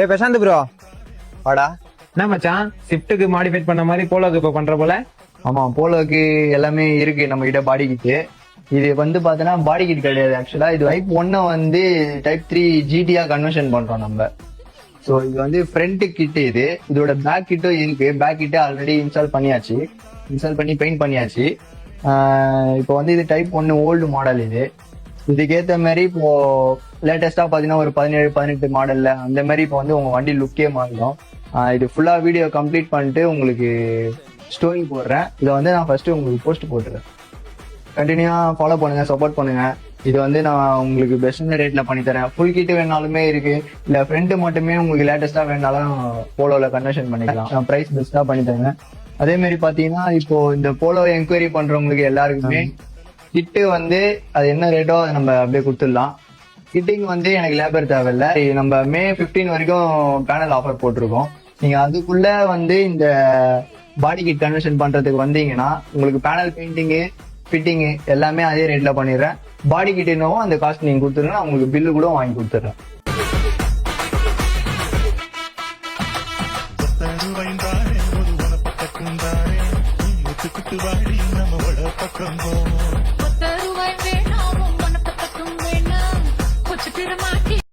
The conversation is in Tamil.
பிரசாந்த் ப்ரோ வாடா. என்ன மச்சான் ஷிஃப்ட்டுக்கு மாடிஃபை பண்ண மாதிரி போலோக்கு இப்ப பண்ற போல? ஆமா, போலோக்கு எல்லாமே இருக்கு நம்ம கிட்ட பாடி கிட்டு. இது வந்து பாத்தீங்கன்னா பாடி கிட் கிடையாது. ஆக்சுவலா இது டைப் 1 வந்து டைப் 3 ஜிடியா கன்வர்ஷன் பண்றோம் நம்ம. ஸோ இது வந்து ஃப்ரண்ட் கிட். இதோட பேக் கிட்டும் இருக்கு. பேக் கிட்ட ஆல்ரெடி இன்ஸ்டால் பண்ணி பெயிண்ட் பண்ணியாச்சு. இப்போ வந்து இது டைப் 1 ஓல்டு மாடல். இதுக்கேற்ற மாதிரி இப்போ லேட்டஸ்டா பாத்தீங்கன்னா ஒரு 17-18 மாடல்ல அந்த மாதிரி இப்போ வந்து உங்க வண்டி லுக்கே மாறிடும். இது ஃபுல்லா வீடியோ கம்ப்ளீட் பண்ணிட்டு உங்களுக்கு ஸ்டோரி போடுறேன். இதை வந்து நான் ஃபர்ஸ்ட் உங்களுக்கு போஸ்ட் போட்டுறேன். கண்டினியூவா ஃபாலோ பண்ணுங்க, சப்போர்ட் பண்ணுங்க. இது வந்து நான் உங்களுக்கு பெஸ்ட் ரேட்ல பண்ணி தரேன். ஃபுல் கிட் வேணாலுமே இருக்கு, இல்ல ஃப்ரண்ட் மட்டுமே உங்களுக்கு லேட்டஸ்டா வேணாலும் போலோல கன்வர்ஷன் பண்ணிக்கலாம். நான் பிரைஸ் பெஸ்டா பண்ணி தரேன். அதே மாதிரி பாத்தீங்கன்னா இப்போ இந்த போலோ என்கொயரி பண்றவங்களுக்கு எல்லாருக்குமே கிட்டு வந்து அது என்ன ரேட்டோ அதை நம்ம அப்படியே கொடுத்துடலாம். கிட்டிங் வந்து எனக்கு லேபர் தேவையில்ல. நம்ம மே 15 வரைக்கும் பேனல் ஆஃபர் போட்டிருக்கோம். நீங்க அதுக்குள்ள வந்து இந்த பாடி கிட் கன்வர்ஷன் பண்றதுக்கு வந்தீங்கன்னா உங்களுக்கு பேனல் பெயிண்டிங்கு ஃபிட்டிங் எல்லாமே அதே ரேட்ல பண்ணிடுறேன். பாடி கிட் என்னவோ அந்த காஸ்ட் நீங்க கொடுத்துருங்க, உங்களுக்கு பில்லு கூட வாங்கி கொடுத்துட்றேன். வேணாம்,